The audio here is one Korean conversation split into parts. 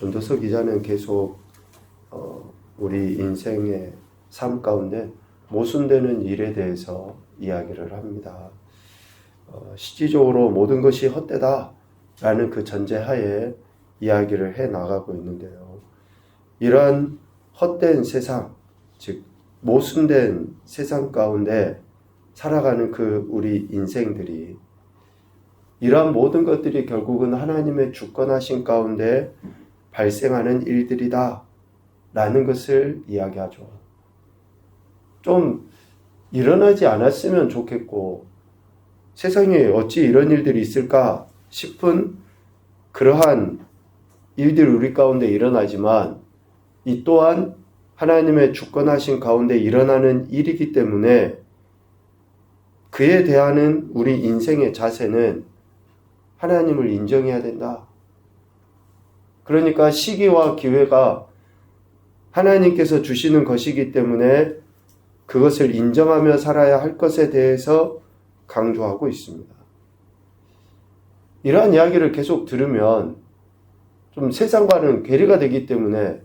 전도서 기자는 계속 우리 인생의 삶 가운데 모순되는 일에 대해서 이야기를 합니다. 실질적으로 모든 것이 헛되다 라는 그 전제하에 이야기를 해 나가고 있는데요. 이러한 헛된 세상, 즉 모순된 세상 가운데 살아가는 그 우리 인생들이, 이러한 모든 것들이 결국은 하나님의 주권하신 가운데 발생하는 일들이다 라는 것을 이야기하죠. 좀 일어나지 않았으면 좋겠고 세상에 어찌 이런 일들이 있을까 싶은 그러한 일들이 우리 가운데 일어나지만, 이 또한 하나님의 주권하신 가운데 일어나는 일이기 때문에 그에 대한 우리 인생의 자세는 하나님을 인정해야 된다. 그러니까 시기와 기회가 하나님께서 주시는 것이기 때문에 그것을 인정하며 살아야 할 것에 대해서 강조하고 있습니다. 이러한 이야기를 계속 들으면 좀 세상과는 괴리가 되기 때문에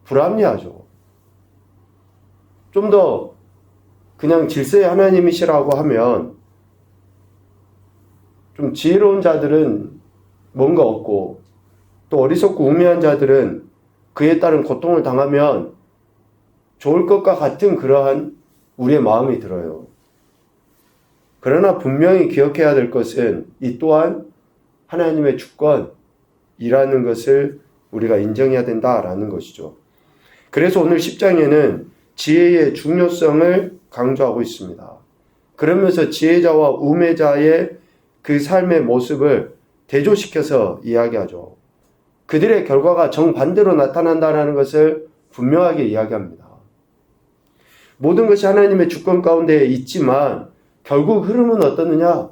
불합리하죠. 좀 더 그냥 질서의 하나님이시라고 하면 좀 지혜로운 자들은 뭔가 없고, 또 어리석고 우매한 자들은 그에 따른 고통을 당하면 좋을 것과 같은 그러한 우리의 마음이 들어요. 그러나 분명히 기억해야 될 것은 이 또한 하나님의 주권이라는 것을 우리가 인정해야 된다라는 것이죠. 그래서 오늘 10장에는 지혜의 중요성을 강조하고 있습니다. 그러면서 지혜자와 우매자의 그 삶의 모습을 대조시켜서 이야기하죠. 그들의 결과가 정반대로 나타난다는 것을 분명하게 이야기합니다. 모든 것이 하나님의 주권 가운데 있지만 결국 흐름은 어떠느냐?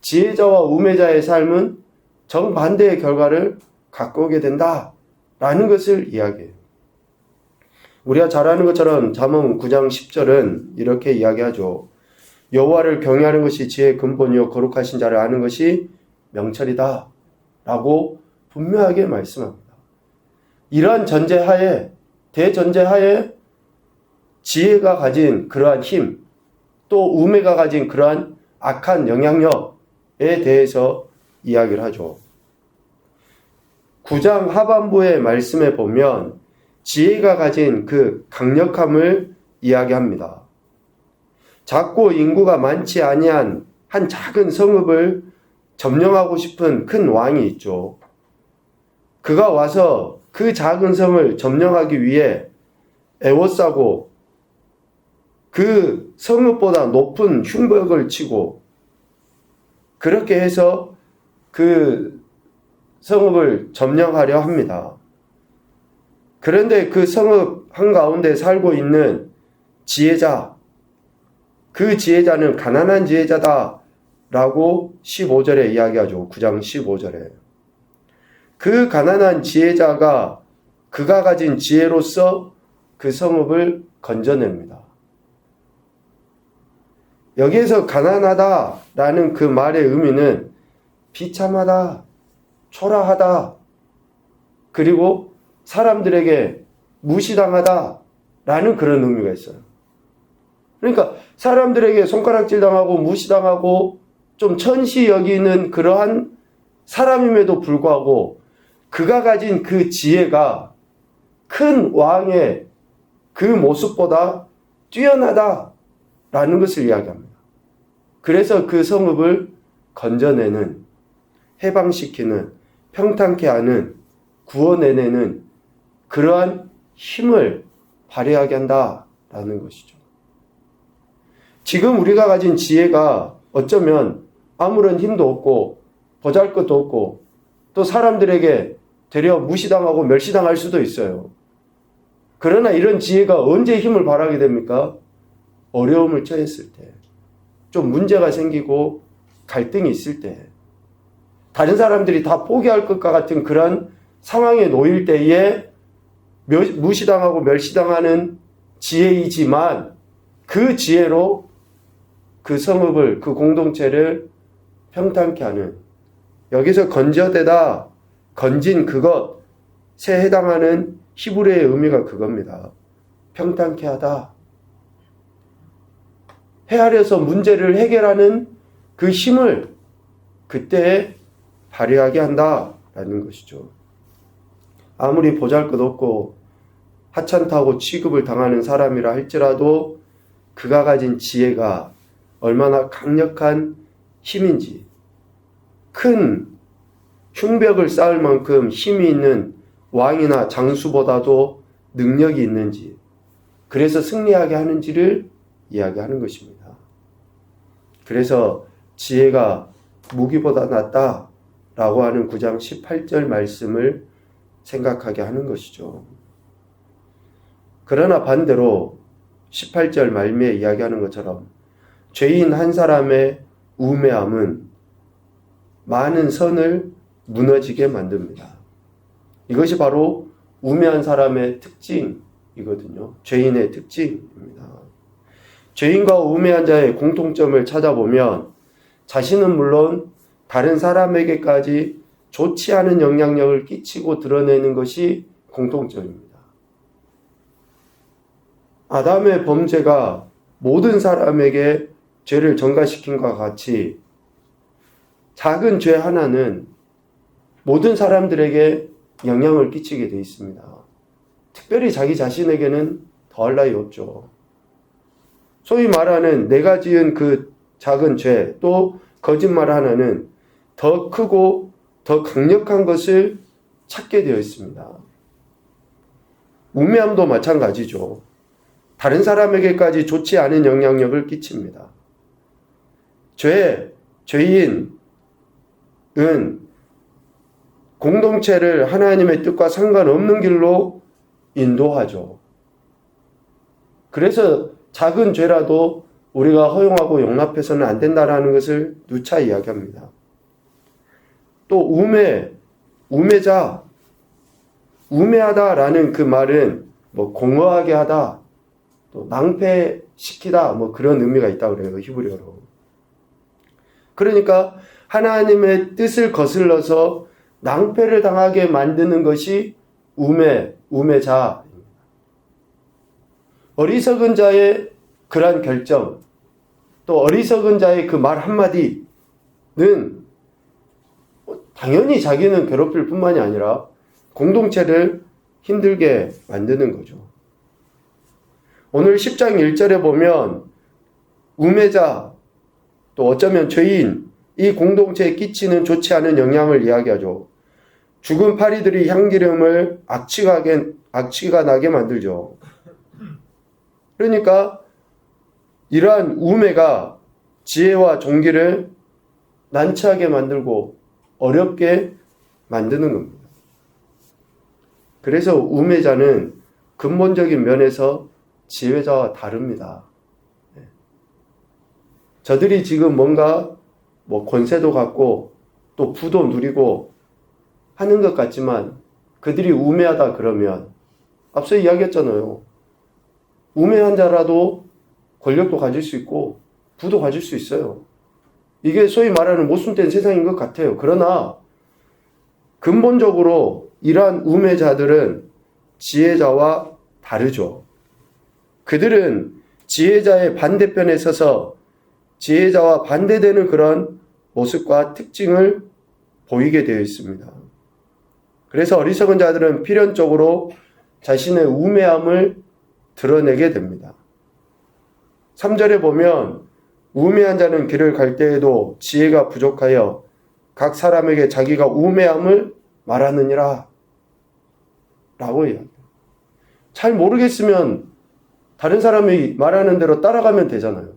지혜자와 우매자의 삶은 정반대의 결과를 갖고 오게 된다라는 것을 이야기해요. 우리가 잘 아는 것처럼 잠언 9장 10절은 이렇게 이야기하죠. 여호와를 경외하는 것이 지혜의 근본이요 거룩하신 자를 아는 것이 명철이다 라고 분명하게 말씀합니다. 이러한 전제하에, 대전제하에 지혜가 가진 그러한 힘, 또 우매가 가진 그러한 악한 영향력에 대해서 이야기를 하죠. 9장 하반부의 말씀에 보면 지혜가 가진 그 강력함을 이야기합니다. 작고 인구가 많지 아니한 한 작은 성읍을 점령하고 싶은 큰 왕이 있죠. 그가 와서 그 작은 성을 점령하기 위해 에워싸고 그 성읍보다 높은 흉벽을 치고 그렇게 해서 그 성읍을 점령하려 합니다. 그런데 그 성읍 한가운데 살고 있는 지혜자, 그 지혜자는 가난한 지혜자다 라고 15절에 이야기하죠. 9장 15절에. 그 가난한 지혜자가 그가 가진 지혜로서 그 성읍을 건져냅니다. 여기에서 가난하다라는 그 말의 의미는 비참하다, 초라하다, 그리고 사람들에게 무시당하다라는 그런 의미가 있어요. 그러니까 사람들에게 손가락질 당하고 무시당하고 좀 천시 여기는 그러한 사람임에도 불구하고 그가 가진 그 지혜가 큰 왕의 그 모습보다 뛰어나다라는 것을 이야기합니다. 그래서 그 성읍을 건져내는, 해방시키는, 평탄케 하는, 구원해내는 그러한 힘을 발휘하게 한다라는 것이죠. 지금 우리가 가진 지혜가 어쩌면 아무런 힘도 없고 보잘것도 없고 또 사람들에게 되려 무시당하고 멸시당할 수도 있어요. 그러나 이런 지혜가 언제 힘을 발휘하게 됩니까? 어려움을 처했을 때, 좀 문제가 생기고 갈등이 있을 때, 다른 사람들이 다 포기할 것과 같은 그런 상황에 놓일 때에 무시당하고 멸시당하는 지혜이지만 그 지혜로 그 성읍을, 그 공동체를 평탄케 하는, 여기서 건져대다, 건진 그것, 해당하는 히브리어의 의미가 그겁니다. 평탄케 하다. 헤아려서 문제를 해결하는 그 힘을 그때 발휘하게 한다라는 것이죠. 아무리 보잘것없고 하찮다고 취급을 당하는 사람이라 할지라도 그가 가진 지혜가 얼마나 강력한 힘인지, 큰 흉벽을 쌓을 만큼 힘이 있는 왕이나 장수보다도 능력이 있는지, 그래서 승리하게 하는지를 이야기하는 것입니다. 그래서 지혜가 무기보다 낫다라고 하는 9장 18절 말씀을 생각하게 하는 것이죠. 그러나 반대로 18절 말미에 이야기하는 것처럼 죄인 한 사람의 우매함은 많은 선을 무너지게 만듭니다. 이것이 바로 우매한 사람의 특징이거든요. 죄인의 특징입니다. 죄인과 우매한 자의 공통점을 찾아보면 자신은 물론 다른 사람에게까지 좋지 않은 영향력을 끼치고 드러내는 것이 공통점입니다. 아담의 범죄가 모든 사람에게 죄를 전가시킨 것과 같이 작은 죄 하나는 모든 사람들에게 영향을 끼치게 되어 있습니다. 특별히 자기 자신에게는 더할 나위 없죠. 소위 말하는 내가 지은 그 작은 죄, 또 거짓말 하나는 더 크고 더 강력한 것을 찾게 되어 있습니다. 우매함도 마찬가지죠. 다른 사람에게까지 좋지 않은 영향력을 끼칩니다. 죄인은 공동체를 하나님의 뜻과 상관없는 길로 인도하죠. 그래서 작은 죄라도 우리가 허용하고 용납해서는 안 된다라는 것을 누차 이야기합니다. 또 우매자, 우매하다라는 그 말은 공허하게 하다, 또 낭패시키다, 그런 의미가 있다고 그래요, 히브리어로. 그러니까 하나님의 뜻을 거슬러서 낭패를 당하게 만드는 것이 우매자. 어리석은 자의 그러한 결정, 또 어리석은 자의 그 말 한마디는 당연히 자기는 괴롭힐 뿐만이 아니라 공동체를 힘들게 만드는 거죠. 오늘 10장 1절에 보면 우매자, 또 어쩌면 죄인, 이 공동체에 끼치는 좋지 않은 영향을 이야기하죠. 죽은 파리들이 향기름을 악취가 나게 만들죠. 그러니까 이러한 우매가 지혜와 종기를 난처하게 만들고 어렵게 만드는 겁니다. 그래서 우매자는 근본적인 면에서 지혜자와 다릅니다. 저들이 지금 뭔가 권세도 갖고 또 부도 누리고 하는 것 같지만 그들이 우매하다 그러면 앞서 이야기했잖아요. 우매한 자라도 권력도 가질 수 있고 부도 가질 수 있어요. 이게 소위 말하는 모순된 세상인 것 같아요. 그러나 근본적으로 이러한 우매자들은 지혜자와 다르죠. 그들은 지혜자의 반대편에 서서 지혜자와 반대되는 그런 모습과 특징을 보이게 되어 있습니다. 그래서 어리석은 자들은 필연적으로 자신의 우매함을 드러내게 됩니다. 3절에 보면 우매한 자는 길을 갈 때에도 지혜가 부족하여 각 사람에게 자기가 우매함을 말하느니라 라고 이야기해요. 잘 모르겠으면 다른 사람이 말하는 대로 따라가면 되잖아요.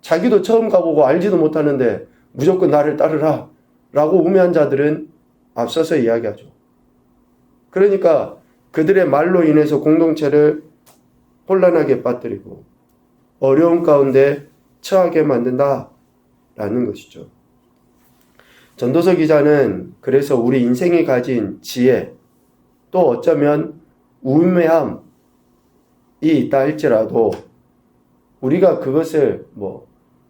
자기도 처음 가보고 알지도 못하는데 무조건 나를 따르라 라고 우매한 자들은 앞서서 이야기하죠. 그러니까 그들의 말로 인해서 공동체를 혼란하게 빠뜨리고 어려운 가운데 처하게 만든다라는 것이죠. 전도서 기자는 그래서 우리 인생이 가진 지혜, 또 어쩌면 우매함이 있다 할지라도 우리가 그것을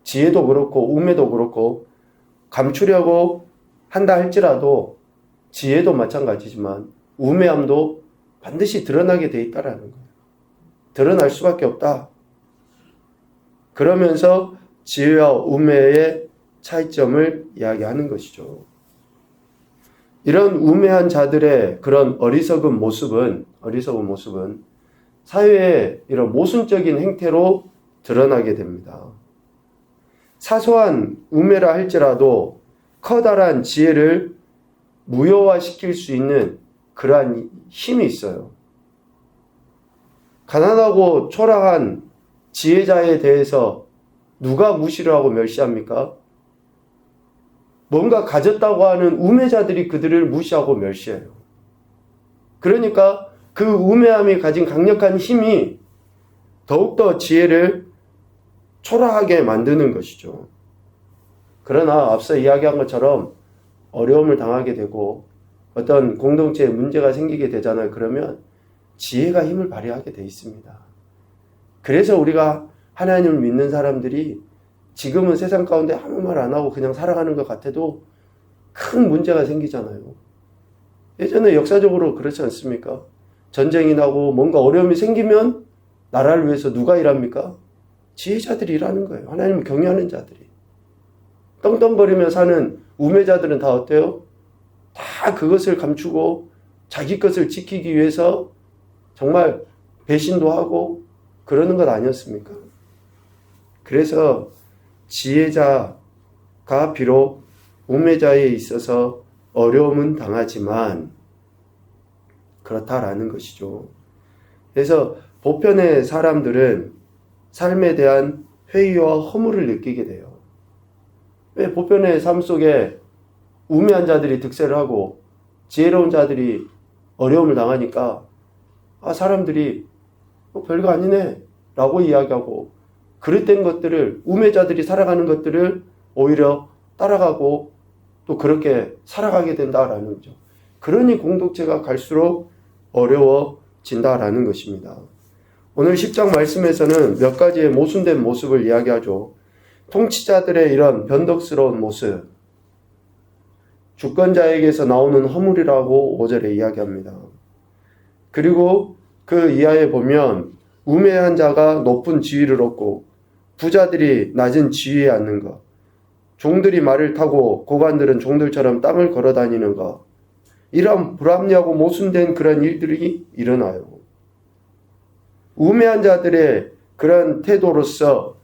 지혜도 그렇고 우매도 그렇고 감추려고 한다 할지라도 지혜도 마찬가지지만 우매함도 반드시 드러나게 돼 있다라는 거예요. 드러날 수밖에 없다. 그러면서 지혜와 우매의 차이점을 이야기하는 것이죠. 이런 우매한 자들의 그런 어리석은 모습은 사회의 이런 모순적인 행태로 드러나게 됩니다. 사소한 우매라 할지라도 커다란 지혜를 무효화시킬 수 있는 그러한 힘이 있어요. 가난하고 초라한 지혜자에 대해서 누가 무시를 하고 멸시합니까? 뭔가 가졌다고 하는 우매자들이 그들을 무시하고 멸시해요. 그러니까 그 우매함이 가진 강력한 힘이 더욱더 지혜를 초라하게 만드는 것이죠. 그러나 앞서 이야기한 것처럼 어려움을 당하게 되고 어떤 공동체에 문제가 생기게 되잖아요. 그러면 지혜가 힘을 발휘하게 돼 있습니다. 그래서 우리가 하나님을 믿는 사람들이 지금은 세상 가운데 아무 말 안 하고 그냥 살아가는 것 같아도 큰 문제가 생기잖아요. 예전에 역사적으로 그렇지 않습니까? 전쟁이 나고 뭔가 어려움이 생기면 나라를 위해서 누가 일합니까? 지혜자들이 일하는 거예요. 하나님을 경외하는 자들이. 떵떵거리며 사는 우매자들은 다 어때요? 다 그것을 감추고 자기 것을 지키기 위해서 정말 배신도 하고 그러는 것 아니었습니까? 그래서 지혜자가 비록 우매자에 있어서 어려움은 당하지만 그렇다라는 것이죠. 그래서 보편의 사람들은 삶에 대한 회의와 허물을 느끼게 돼요. 왜 보편의 삶 속에 우매한 자들이 득세를 하고 지혜로운 자들이 어려움을 당하니까 사람들이 별거 아니네 라고 이야기하고 그릇된 것들을 우매자들이 살아가는 것들을 오히려 따라가고 또 그렇게 살아가게 된다라는 거죠. 그러니 공동체가 갈수록 어려워진다라는 것입니다. 오늘 10장 말씀에서는 몇 가지의 모순된 모습을 이야기하죠. 통치자들의 이런 변덕스러운 모습, 주권자에게서 나오는 허물이라고 5절에 이야기합니다. 그리고 그 이하에 보면 우매한 자가 높은 지위를 얻고 부자들이 낮은 지위에 앉는 것, 종들이 말을 타고 고관들은 종들처럼 땅을 걸어다니는 것, 이런 불합리하고 모순된 그런 일들이 일어나요. 우매한 자들의 그런 태도로서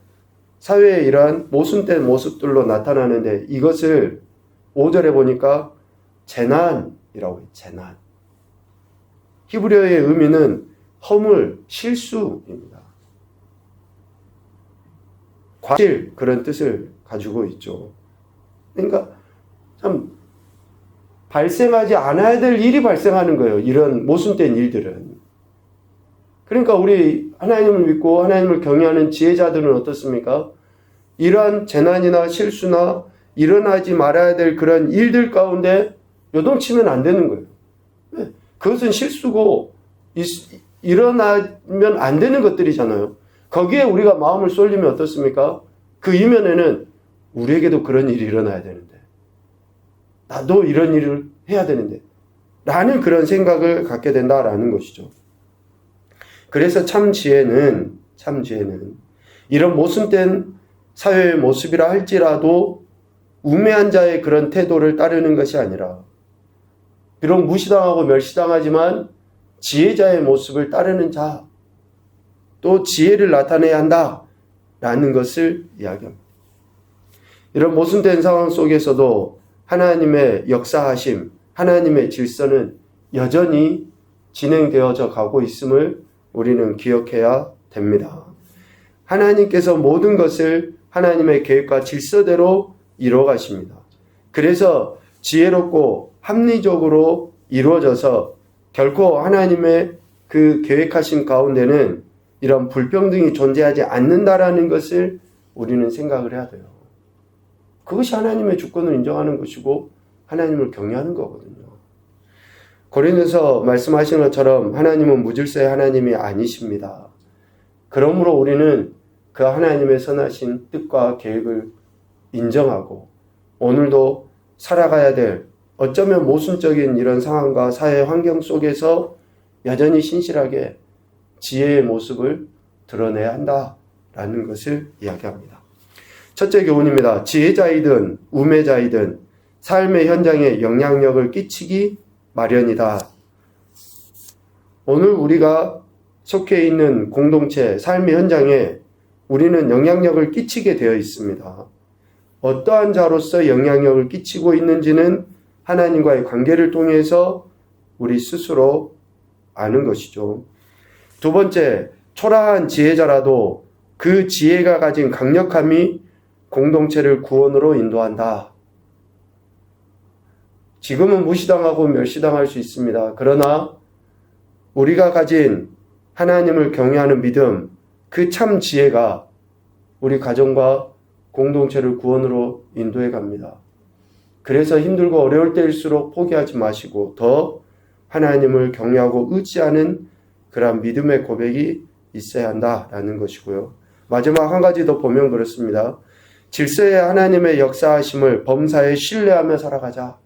사회의 이러한 모순된 모습들로 나타나는데 이것을 5절에 보니까 재난이라고 해요. 재난. 히브리어의 의미는 허물, 실수입니다. 과실 그런 뜻을 가지고 있죠. 그러니까 참 발생하지 않아야 될 일이 발생하는 거예요. 이런 모순된 일들은. 그러니까 우리 하나님을 믿고 하나님을 경외하는 지혜자들은 어떻습니까? 이러한 재난이나 실수나 일어나지 말아야 될 그런 일들 가운데 요동치면 안 되는 거예요. 그것은 실수고 일어나면 안 되는 것들이잖아요. 거기에 우리가 마음을 쏠리면 어떻습니까? 그 이면에는 우리에게도 그런 일이 일어나야 되는데 나도 이런 일을 해야 되는데 라는 그런 생각을 갖게 된다라는 것이죠. 그래서 참 지혜는 이런 모순된 사회의 모습이라 할지라도 우매한 자의 그런 태도를 따르는 것이 아니라 비록 무시당하고 멸시당하지만 지혜자의 모습을 따르는 자, 또 지혜를 나타내야 한다라는 것을 이야기합니다. 이런 모순된 상황 속에서도 하나님의 역사하심, 하나님의 질서는 여전히 진행되어져 가고 있음을 우리는 기억해야 됩니다. 하나님께서 모든 것을 하나님의 계획과 질서대로 이루어 가십니다. 그래서 지혜롭고 합리적으로 이루어져서 결코 하나님의 그 계획하신 가운데는 이런 불평등이 존재하지 않는다라는 것을 우리는 생각을 해야 돼요. 그것이 하나님의 주권을 인정하는 것이고 하나님을 경외하는 거거든요. 고린도서 말씀하신 것처럼 하나님은 무질서의 하나님이 아니십니다. 그러므로 우리는 그 하나님의 선하신 뜻과 계획을 인정하고 오늘도 살아가야 될 어쩌면 모순적인 이런 상황과 사회 환경 속에서 여전히 신실하게 지혜의 모습을 드러내야 한다라는 것을 이야기합니다. 첫째 교훈입니다. 지혜자이든 우매자이든 삶의 현장에 영향력을 끼치기 마련이다. 오늘 우리가 속해 있는 공동체, 삶의 현장에 우리는 영향력을 끼치게 되어 있습니다. 어떠한 자로서 영향력을 끼치고 있는지는 하나님과의 관계를 통해서 우리 스스로 아는 것이죠. 두 번째, 초라한 지혜자라도 그 지혜가 가진 강력함이 공동체를 구원으로 인도한다. 지금은 무시당하고 멸시당할 수 있습니다. 그러나 우리가 가진 하나님을 경외하는 믿음, 그 참 지혜가 우리 가정과 공동체를 구원으로 인도해 갑니다. 그래서 힘들고 어려울 때일수록 포기하지 마시고 더 하나님을 경외하고 의지하는 그러한 믿음의 고백이 있어야 한다라는 것이고요. 마지막 한 가지 더 보면 그렇습니다. 질서의 하나님의 역사하심을 범사에 신뢰하며 살아가자.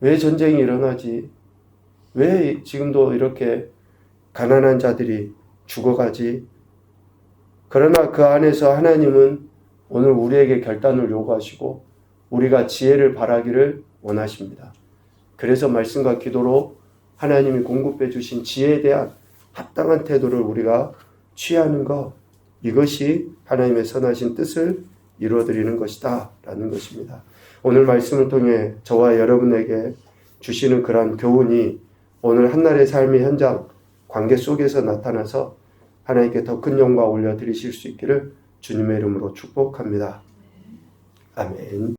왜 전쟁이 일어나지? 왜 지금도 이렇게 가난한 자들이 죽어가지? 그러나 그 안에서 하나님은 오늘 우리에게 결단을 요구하시고 우리가 지혜를 바라기를 원하십니다. 그래서 말씀과 기도로 하나님이 공급해 주신 지혜에 대한 합당한 태도를 우리가 취하는 것, 이것이 하나님의 선하신 뜻을 이루어드리는 것이다 라는 것입니다. 오늘 말씀을 통해 저와 여러분에게 주시는 그러한 교훈이 오늘 한날의 삶의 현장 관계 속에서 나타나서 하나님께 더 큰 영광 올려드리실 수 있기를 주님의 이름으로 축복합니다. 아멘.